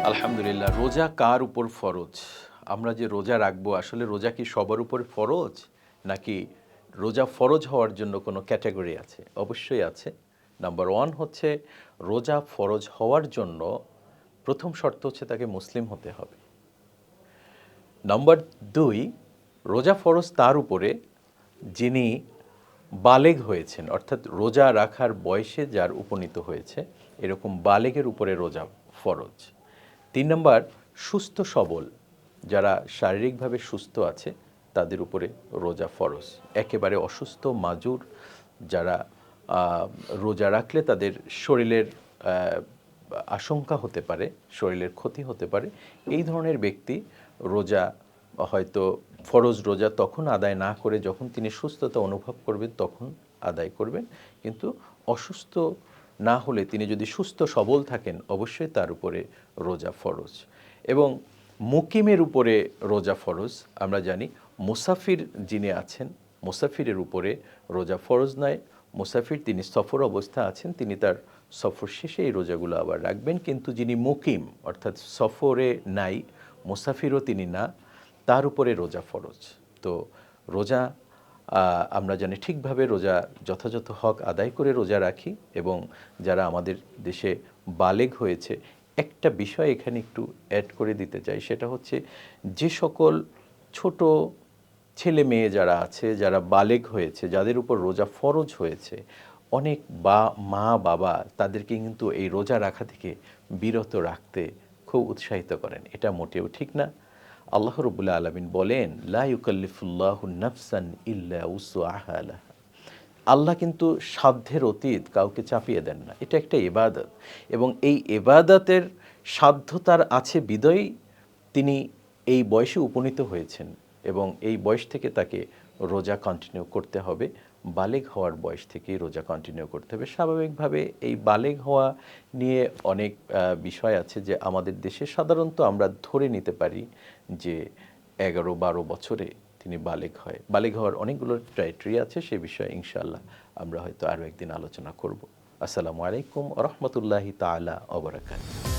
আলহামদুলিল্লাহ। রোজা কার উপর ফরজ? আমরা যে রোজা রাখবো আসলে রোজা কি সবার উপর ফরজ? নাকি রোজা ফরজ হওয়ার জন্য কোনো ক্যাটেগরি আছে? অবশ্যই আছে। নাম্বার 1 হচ্ছে রোজা ফরজ হওয়ার জন্য ১ম শর্ত হচ্ছে তাকে মুসলিম হতে হবে। নাম্বার ২ রোজা ফরজ তার উপরে যিনি বালেগ হয়েছেন, অর্থাৎ রোজা রাখার বয়সে যার উপনীত হয়েছে, এরকম বালেগের উপরে রোজা ফরজ। ৩ নাম্বার সুস্থ সবল, যারা শারীরিকভাবে সুস্থ আছে তাদের উপরে রোজা ফরজ। একেবারে অসুস্থ মাজুর যারা রোজা রাখলে তাদের শরীরের আশঙ্কা হতে পারে, শরীরের ক্ষতি হতে পারে, এই ধরনের ব্যক্তি রোজা হয়তো ফরজ রোজা তখন আদায় না করে যখন তিনি সুস্থতা অনুভব করবেন তখন আদায় করবেন। কিন্তু অসুস্থ না হলে তিনি যদি সুস্থ সবল থাকেন অবশ্যই তার উপরে রোজা ফরজ। এবং মুকিমের উপরে রোজা ফরজ। আমরা জানি মুসাফির যিনি আছেন, মুসাফিরের উপরে রোজা ফরজ নয়। মুসাফির তিনি সফর অবস্থা আছেন, তিনি তার সফর শেষে এই রোজাগুলো আবার রাখবেন। কিন্তু যিনি মুকিম অর্থাৎ সফরে নাই, মুসাফিরও তিনি না, তার উপরে রোজা ফরজ। তো রোজা আমরা জানি ঠিকভাবে রোজা যথাযথ হক আদায় করে রোজা রাখি। এবং যারা আমাদের দেশে বালেগ হয়েছে, একটা বিষয় এখানে একটু অ্যাড করে দিতে চাই, সেটা হচ্ছে যে সকল ছোট ছেলে মেয়ে যারা আছে, যারা বালেগ হয়েছে, যাদের উপর রোজা ফরজ হয়েছে, অনেক মা বাবা তাদেরকে কিন্তু এই রোজা রাখা থেকে বিরত রাখতে খুব উৎসাহিত করেন। এটা মোটেও ঠিক না। আল্লাহ রাব্বুল আলামিন বলেন, লা ইউকাল্লিফুল্লাহু নাফসান ইল্লা উসআহা লাহা। আল্লাহ কিন্তু সাধ্যের অতীত কাউকে চাপিয়ে দেন না। এটা একটা ইবাদত, এবং এই ইবাদতের সাধ্য তার আছে বিধায় তিনি এই বয়সে উপনীত হয়েছেন, এবং এই বয়স থেকে তাকে রোজা কন্টিনিউ করতে হবে। বালেগ হওয়ার বয়স থেকেই রোজা কন্টিনিউ করতে হবে। স্বাভাবিকভাবে এই বালেগ হওয়া নিয়ে অনেক বিষয় আছে যে আমাদের দেশে সাধারণত আমরা ধরে নিতে পারি যে 11-12 বছরে তিনি বালেগ হয়। বালেগ হওয়ার অনেকগুলো ক্রাইটেরিয়া আছে, সে বিষয়ে ইনশাআল্লাহ আমরা হয়তো আরও একদিন আলোচনা করব। আসসালামু আলাইকুম ওয়া রাহমাতুল্লাহি তাআলা ওয়া বারাকাতুহু।